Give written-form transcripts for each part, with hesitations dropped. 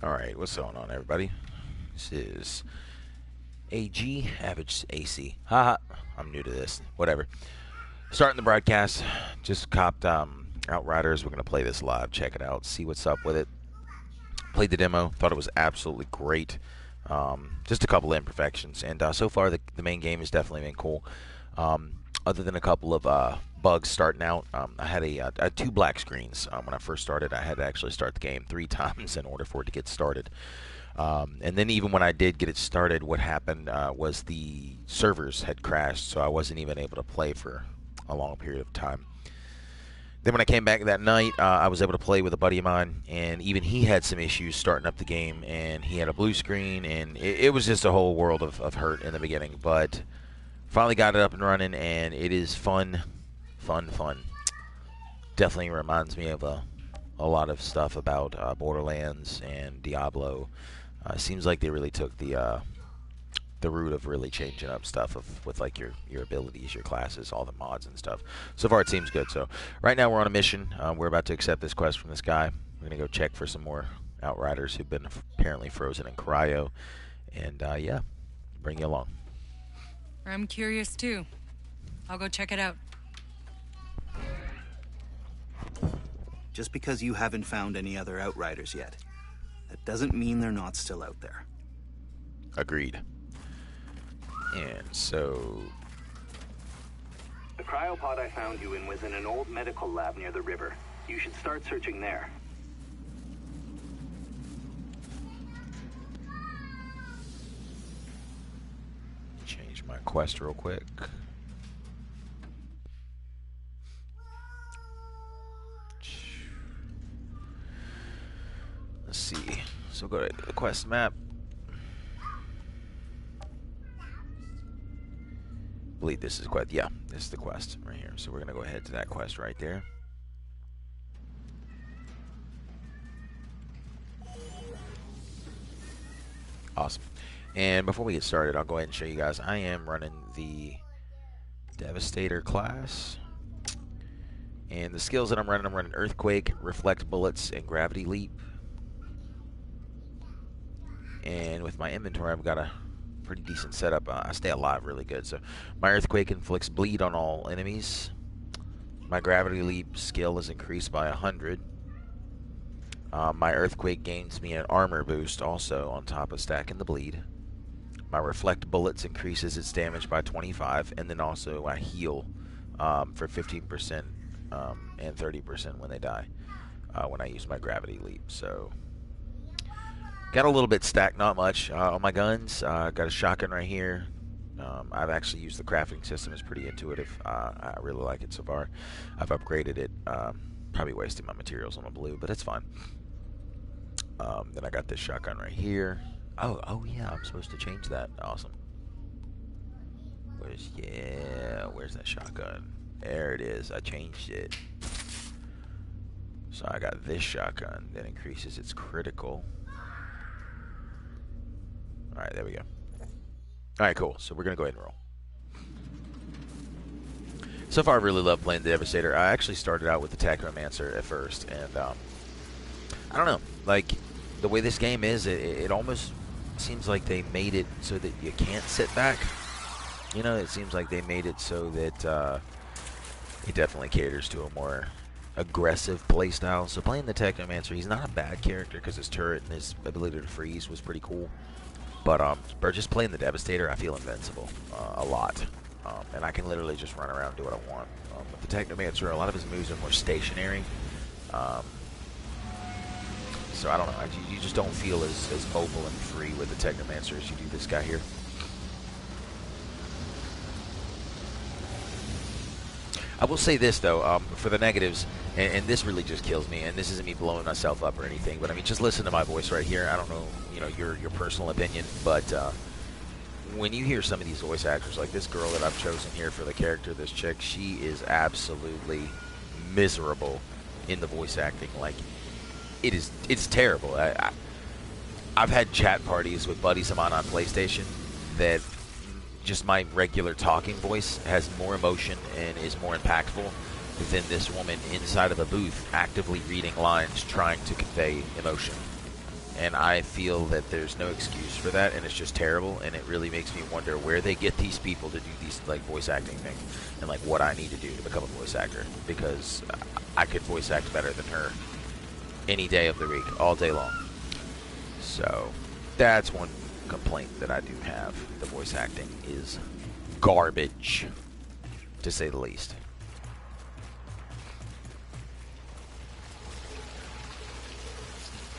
Alright, what's going on, everybody? This is AG, Average AC. Haha, I'm new to this. Whatever. Starting the broadcast. Just copped Outriders. We're going to play this live, check it out, see what's up with it. Played the demo, thought it was absolutely great. Just a couple of imperfections, and so far the main game has definitely been cool. Other than a couple of bugs starting out, I had 2 black screens when I first started. I had to actually start the game 3 times in order for it to get started. And then even when I did get it started, what happened was the servers had crashed, so I wasn't even able to play for a long period of time. Then when I came back that night, I was able to play with a buddy of mine, and even he had some issues starting up the game, and he had a blue screen, and it was just a whole world of hurt in the beginning. But finally got it up and running, and it is fun. Definitely reminds me of a lot of stuff about Borderlands and Diablo. Seems like they really took the route of really changing up stuff with like your abilities, your classes, all the mods and stuff. So far it seems good. So right now we're on a mission. We're about to accept this quest from this guy. We're going to go check for some more Outriders who've been apparently frozen in cryo. And yeah, bring you along. I'm curious too. I'll go check it out. Just because you haven't found any other Outriders yet, that doesn't mean they're not still out there. Agreed. And so... The cryopod I found you in was in an old medical lab near the river. You should start searching there. Change my quest real quick. Let's see. So go to the quest map. I believe this is quest. Yeah, this is the quest right here. So we're gonna go ahead to that quest right there. Awesome. And before we get started, I'll go ahead and show you guys. I am running the Devastator class. And the skills that I'm running Earthquake, Reflect Bullets, and Gravity Leap. And with my inventory, I've got a pretty decent setup. I stay alive really good. So my Earthquake inflicts bleed on all enemies. My Gravity Leap skill is increased by 100. My Earthquake gains me an armor boost also on top of stacking the bleed. My Reflect Bullets increases its damage by 25. And then also I heal for 15% and 30% when they die when I use my Gravity Leap. So... got a little bit stacked, not much. On my guns, got a shotgun right here. I've actually used the crafting system. It's pretty intuitive. I really like it so far. I've upgraded it. Probably wasting my materials on the blue, but it's fine. Then I got this shotgun right here. Oh yeah, I'm supposed to change that. Awesome. Where's that shotgun? There it is. I changed it. So I got this shotgun that increases its critical. Alright, there we go. Alright, cool. So we're going to go ahead and roll. So far, I really love playing the Devastator. I actually started out with the Technomancer at first, and I don't know. Like, the way this game is, it almost seems like they made it so that you can't sit back. You know, it seems like they made it so that it definitely caters to a more aggressive playstyle. So playing the Technomancer, he's not a bad character because his turret and his ability to freeze was pretty cool. But just playing the Devastator, I feel invincible a lot. And I can literally just run around and do what I want. With the Technomancer, a lot of his moves are more stationary. So I don't know. You just don't feel as mobile and free with the Technomancer as you do this guy here. I will say this, though, for the negatives, and this really just kills me, and this isn't me blowing myself up or anything, but I mean, just listen to my voice right here. I don't know, your personal opinion, but when you hear some of these voice actors, like this girl that I've chosen here for the character, this chick, she is absolutely miserable in the voice acting. Like, it's terrible. I've had chat parties with buddies of mine on PlayStation that just my regular talking voice has more emotion and is more impactful than this woman inside of a booth actively reading lines trying to convey emotion. And I feel that there's no excuse for that, and it's just terrible, and it really makes me wonder where they get these people to do these like voice acting things, and like what I need to do to become a voice actor, because I could voice act better than her any day of the week, all day long. So that's one complaint that I do have. The voice acting is garbage, to say the least.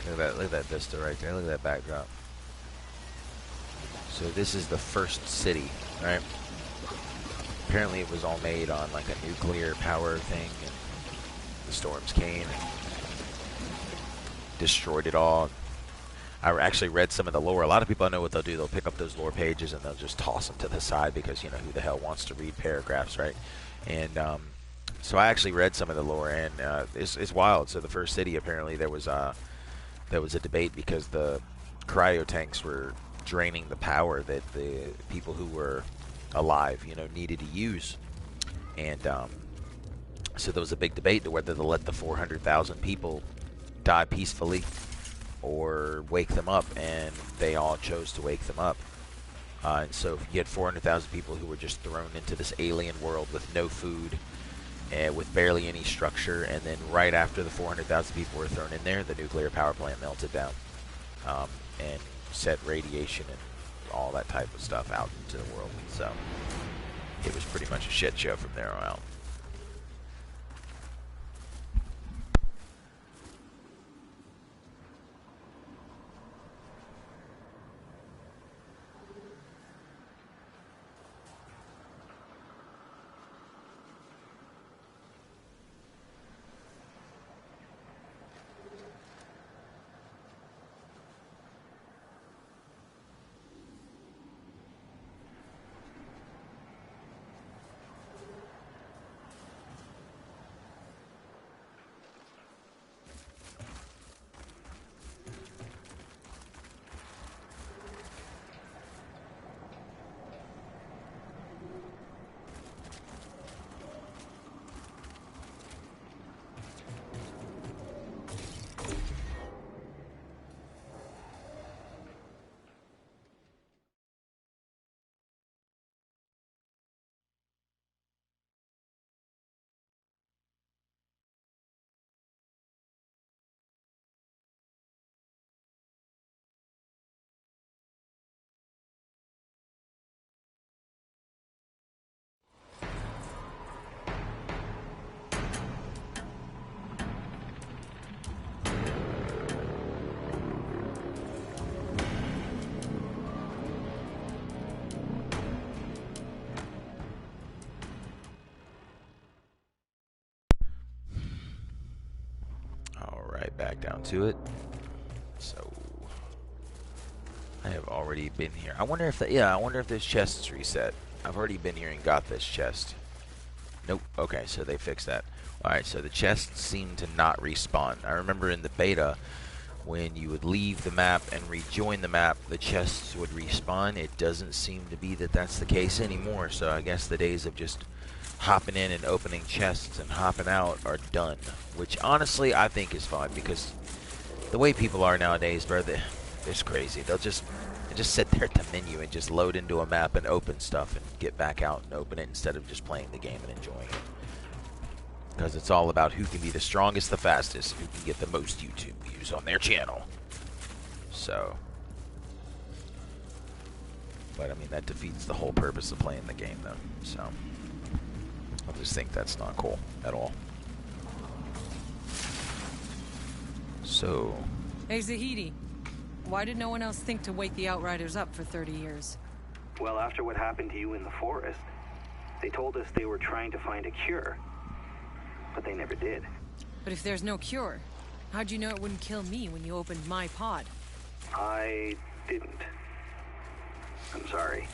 Look at that vista right there. Look at that backdrop. So this is the first city, right? Apparently it was all made on like a nuclear power thing, and the storms came and destroyed it all. I actually read some of the lore. A lot of people, I know what they'll do. They'll pick up those lore pages and they'll just toss them to the side because, you know, who the hell wants to read paragraphs, right? And so I actually read some of the lore, and it's wild. So the first city, apparently there was a debate because the cryo tanks were draining the power that the people who were alive, you know, needed to use. And so there was a big debate to whether to let the 400,000 people die peacefully or wake them up, and they all chose to wake them up. And so you had 400,000 people who were just thrown into this alien world with no food and with barely any structure, and then right after the 400,000 people were thrown in there, the nuclear power plant melted down and set radiation and all that type of stuff out into the world. So it was pretty much a shit show from there on out. Back down to it. So I have already been here. I wonder if I wonder if this chest is reset. I've already been here and got this chest. Nope. Okay, so they fixed that. Alright, so the chests seem to not respawn. I remember in the beta, when you would leave the map and rejoin the map, the chests would respawn. It doesn't seem to be that that's the case anymore, so I guess the days of just hopping in and opening chests and hopping out are done, which honestly I think is fine, because the way people are nowadays, bro, they're just crazy. They'll just sit there at the menu and just load into a map and open stuff and get back out and open it instead of just playing the game and enjoying it. Because it's all about who can be the strongest, the fastest, who can get the most YouTube views on their channel. So, but I mean, that defeats the whole purpose of playing the game, though. So I just think that's not cool at all. So, Hey, Zahidi. Why did no one else think to wake the Outriders up for 30 years? Well, after what happened to you in the forest, they told us they were trying to find a cure. But they never did. But if there's no cure, how'd you know it wouldn't kill me when you opened my pod? I didn't. I'm sorry.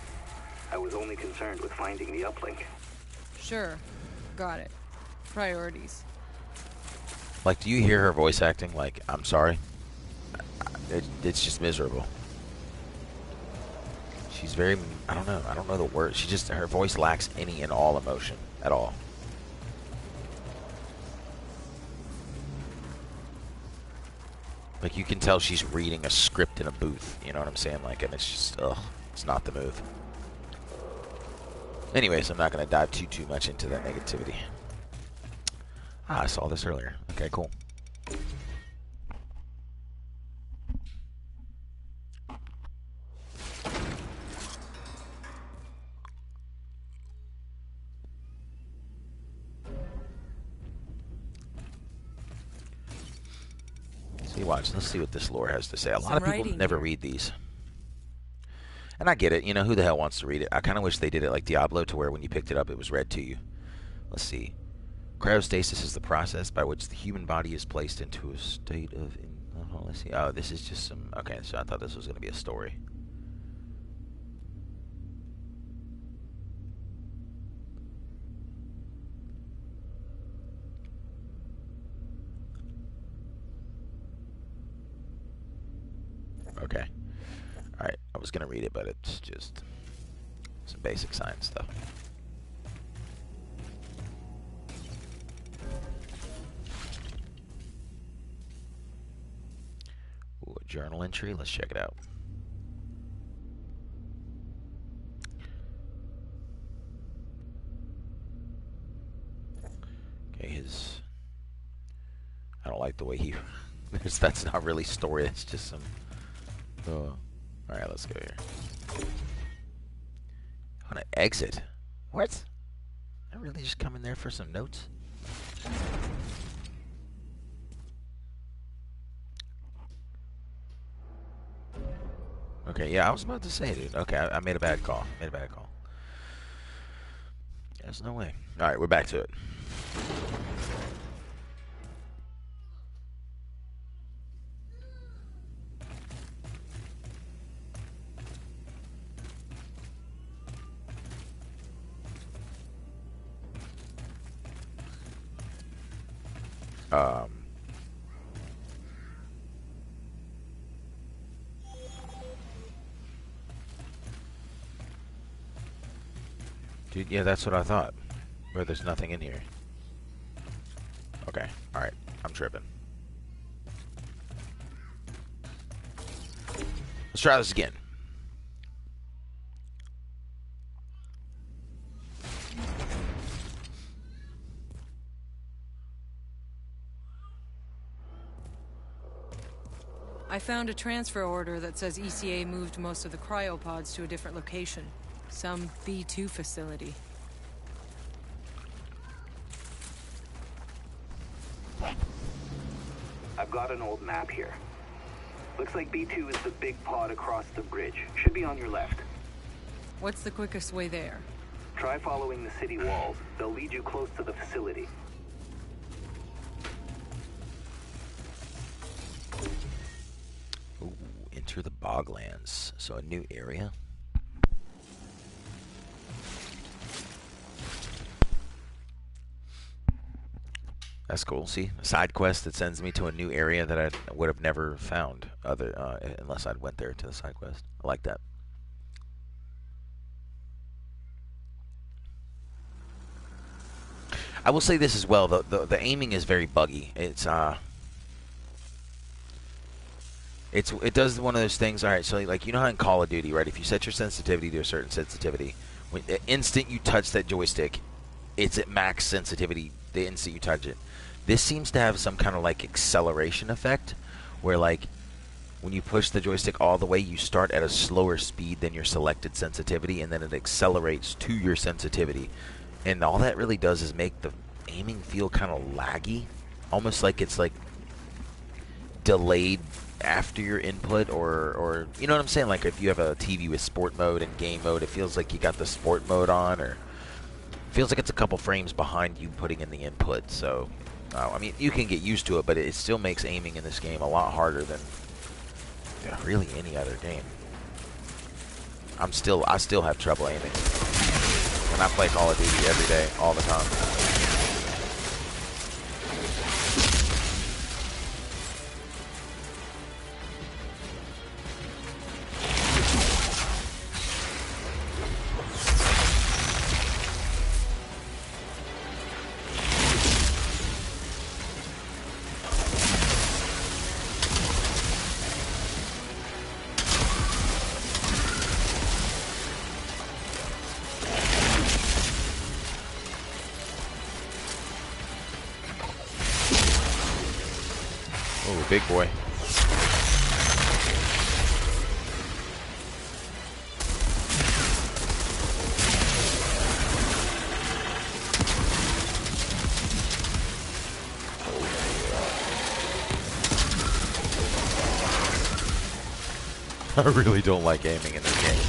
I was only concerned with finding the uplink. Sure. Got it. Priorities. like, do you hear her voice acting? Like, I'm sorry. It's just miserable. She's very, I don't know the word. She just, her voice lacks any and all emotion at all. Like, you can tell she's reading a script in a booth. You know what I'm saying? Like, and it's just, ugh, it's not the move. Anyways, I'm not going to dive too much into that negativity. Ah, I saw this earlier. Okay, cool. See, watch. Let's see what this lore has to say. A lot of people never read these. And I get it. You know, who the hell wants to read it? I kind of wish they did it like Diablo, to where when you picked it up, it was read to you. Let's see. Cryostasis is the process by which the human body is placed into a state of... let's see. Oh, this is just some... Okay, so I thought this was going to be a story. Okay. Alright, I was going to read it, but it's just some basic science stuff. Ooh, a journal entry. Let's check it out. Okay, his... I don't like the way he... That's not really story, that's just some... Alright, let's go here. I want to exit. What? I really just come in there for some notes? Okay, yeah, I was about to say, dude. Okay, I made a bad call. There's no way. Alright, we're back to it. Dude, yeah, that's what I thought. Where there's nothing in here. Okay, alright. I'm tripping. Let's try this again. I found a transfer order that says ECA moved most of the cryopods to a different location. Some B2 facility. I've got an old map here. Looks like B2 is the big pod across the bridge. Should be on your left. What's the quickest way there? Try following the city walls. They'll lead you close to the facility. Ooh, enter the Boglands. So a new area. That's cool. See, a side quest that sends me to a new area that I would have never found unless I'd went there to the side quest. I like that. I will say this as well. The aiming is very buggy. It does one of those things. All right, so like, you know how in Call of Duty, right? If you set your sensitivity to a certain sensitivity, the instant you touch that joystick, it's at max sensitivity the instant you touch it. This seems to have some kind of like acceleration effect, where like when you push the joystick all the way, you start at a slower speed than your selected sensitivity, and then it accelerates to your sensitivity. And all that really does is make the aiming feel kind of laggy, almost like it's like delayed after your input, or you know what I'm saying? Like if you have a TV with sport mode and game mode, it feels like you got the sport mode on, or feels like it's a couple frames behind you putting in the input. So I mean, you can get used to it, but it still makes aiming in this game a lot harder than really any other game. I still have trouble aiming, and I play Call of Duty every day, all the time. Oh, big boy. I really don't like aiming in this game.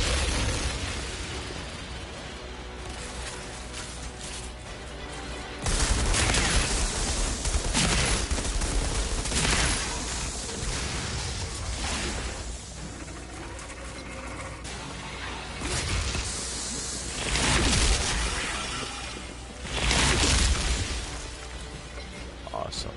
Awesome.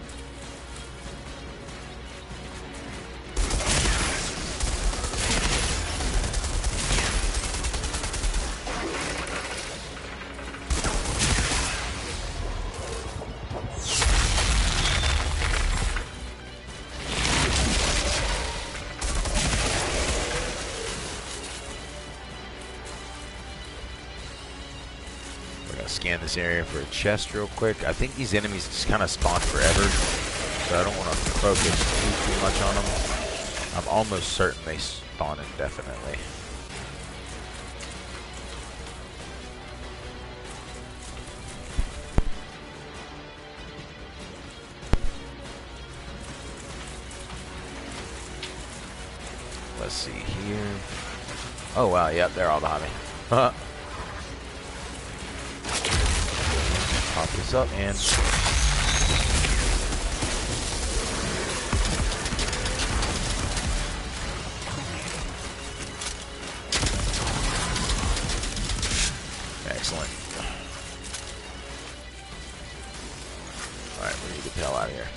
Scan this area for a chest real quick. I think these enemies just kind of spawn forever, so I don't want to focus too much on them. I'm almost certain they spawn indefinitely. Let's see here. Oh wow, yep, they're all behind me. Pop this up and excellent. Alright, we need to get the hell out of here.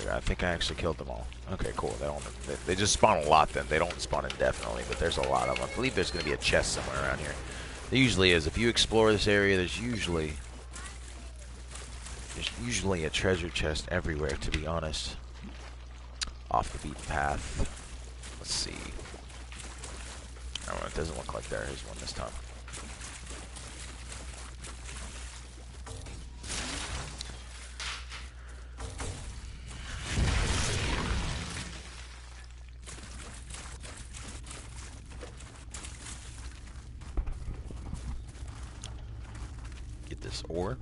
I think I actually killed them all. Okay, cool. They just spawn a lot then. They don't spawn indefinitely, but there's a lot of them. I believe there's going to be a chest somewhere around here. There usually is. If you explore this area, there's usually a treasure chest everywhere, to be honest. Off the beaten path. Let's see. Oh, it doesn't look like there is one this time. This ore.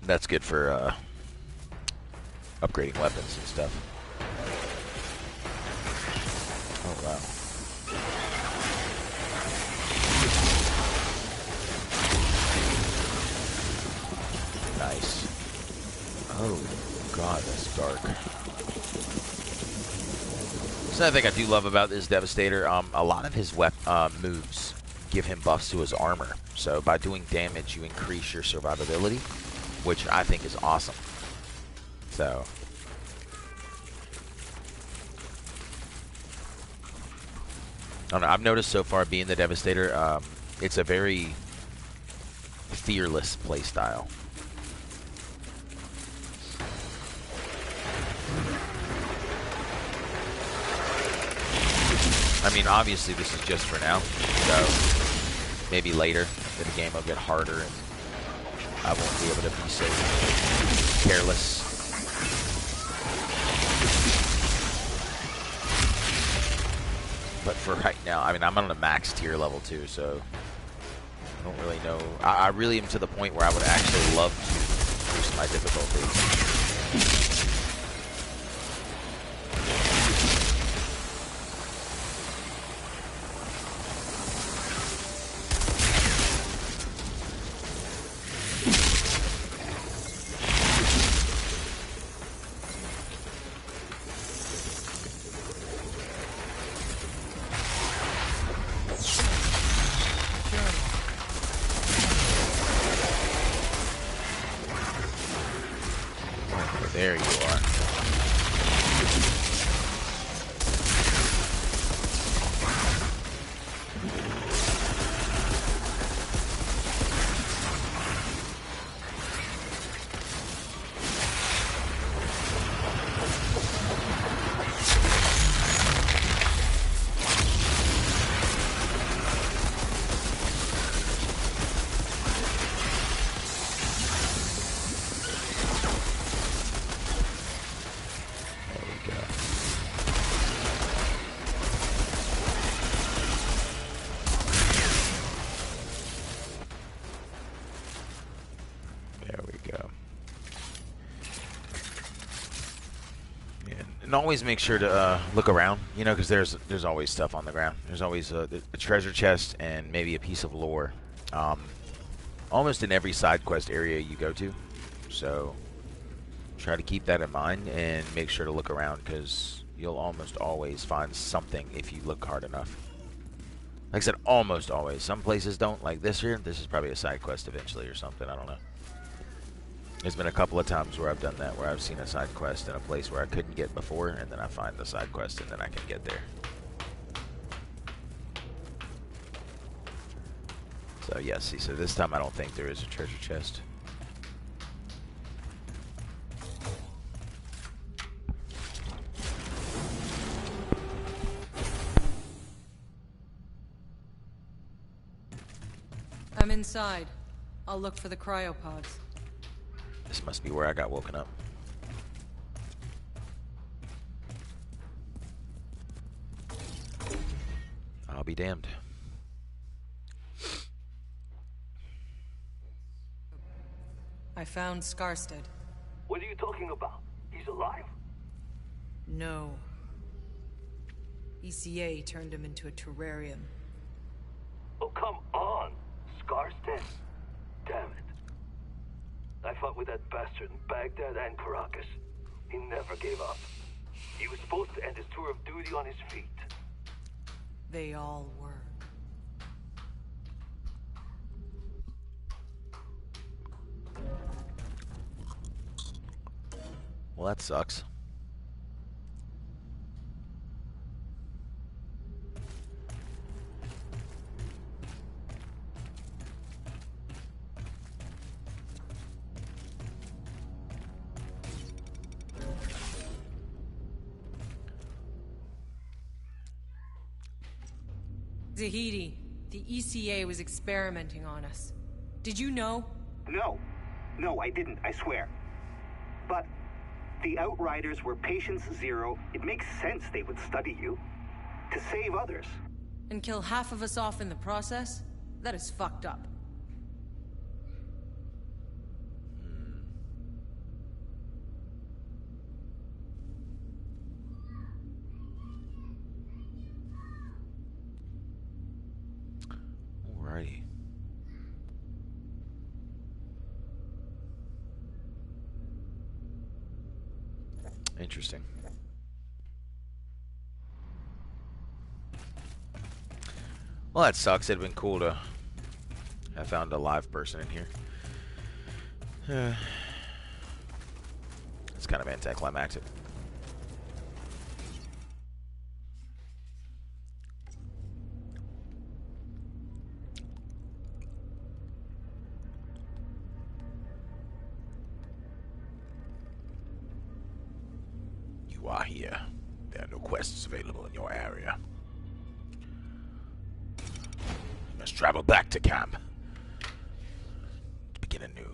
That's good for upgrading weapons and stuff. Oh wow. Nice. Oh god, that's dark. Another thing I do love about this Devastator, a lot of his moves give him buffs to his armor. So by doing damage, you increase your survivability, which I think is awesome. So I don't know, I've noticed so far being the Devastator, it's a very fearless playstyle. I mean, obviously this is just for now, so maybe later the game will get harder and I won't be able to be so careless. But for right now, I mean, I'm on a max tier level too, so I don't really know. I really am to the point where I would actually love to boost my difficulty. There you are. And always make sure to look around, you know, because there's always stuff on the ground. There's always a treasure chest and maybe a piece of lore, almost in every side quest area you go to. So try to keep that in mind and make sure to look around, because you'll almost always find something if you look hard enough. Like I said, almost always. Some places don't, like this here. This is probably a side quest eventually or something. I don't know. There's been a couple of times where I've done that, where I've seen a side quest in a place where I couldn't get before, and then I find the side quest, and then I can get there. So, yeah, see, so this time I don't think there is a treasure chest. I'm inside. I'll look for the cryopods. This must be where I got woken up. I'll be damned. I found Skarstead. What are you talking about? He's alive? No. ECA turned him into a terrarium. Oh, come on! Skarstead? Damn it. I fought with that bastard in Baghdad and Caracas. He never gave up. He was supposed to end his tour of duty on his feet. They all were. Well, that sucks. Zahidi, the ECA was experimenting on us. Did you know? No, I didn't, I swear. But the Outriders were Patients Zero. It makes sense they would study you. To save others. And kill half of us off in the process? That is fucked up. Alrighty. Interesting. Well, that sucks. It'd been cool to have found a live person in here. It's kind of anticlimactic. You are here. There are no quests available in your area. You must travel back to camp. Begin anew.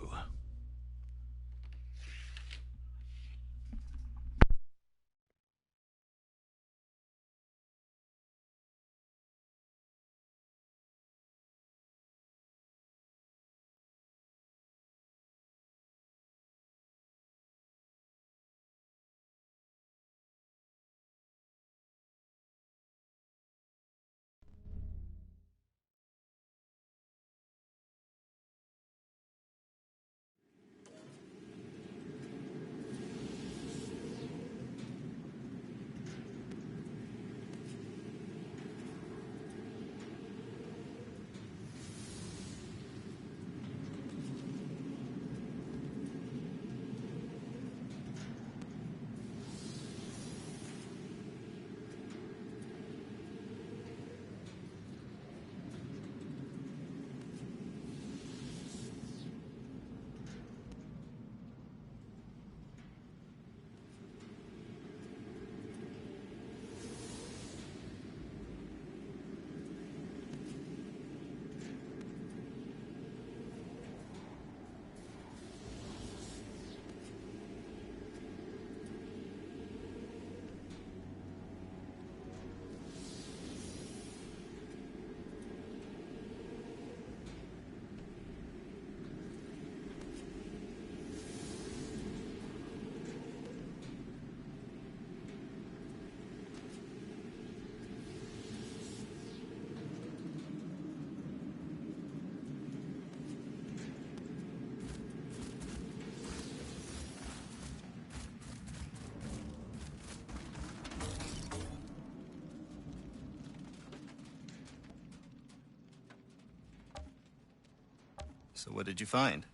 So what did you find?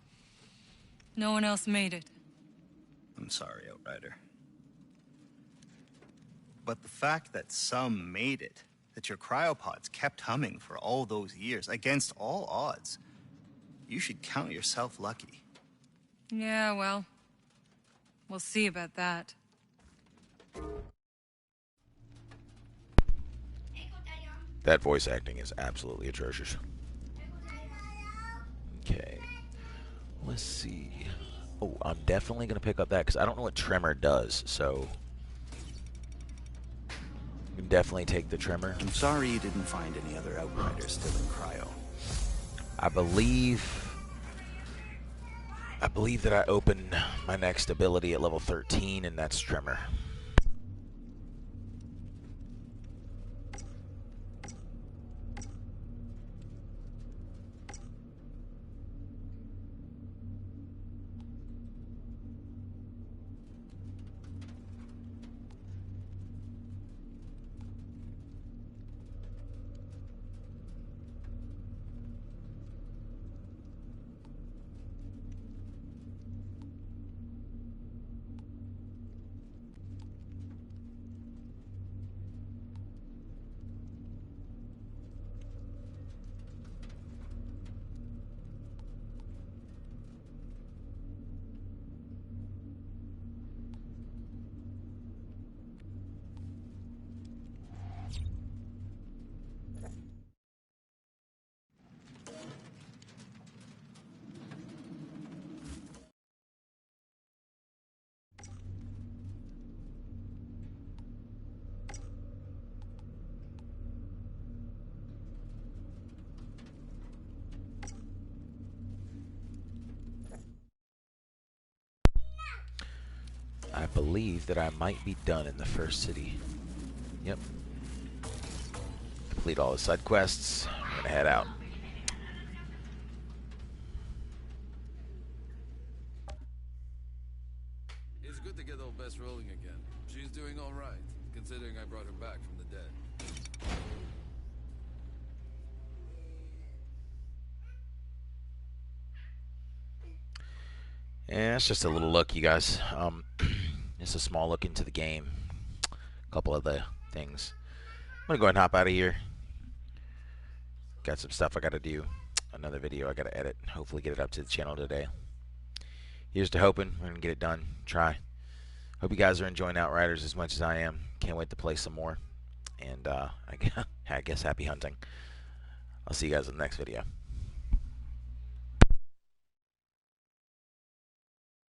No one else made it. I'm sorry, Outrider. But the fact that some made it, that your cryopods kept humming for all those years, against all odds, you should count yourself lucky. Yeah, well, we'll see about that. That voice acting is absolutely atrocious. Okay. Let's see. Oh, I'm definitely going to pick up that because I don't know what Tremor does, so you can definitely take the Tremor. I'm sorry you didn't find any other Outriders still in cryo. I believe that I opened my next ability at level 13, and that's Tremor. I believe that I might be done in the first city. Yep. Complete all the side quests. I'm gonna head out. It's good to get old Bess rolling again. She's doing all right, considering I brought her back from the dead. Yeah, it's just a little look, you guys. Just a small look into the game. A couple of the things. I'm gonna go ahead and hop out of here. Got some stuff I gotta do. Another video I gotta edit. Hopefully get it up to the channel today. Here's to hoping we're gonna get it done. Try. Hope you guys are enjoying Outriders as much as I am. Can't wait to play some more. And I guess happy hunting. I'll see you guys in the next video.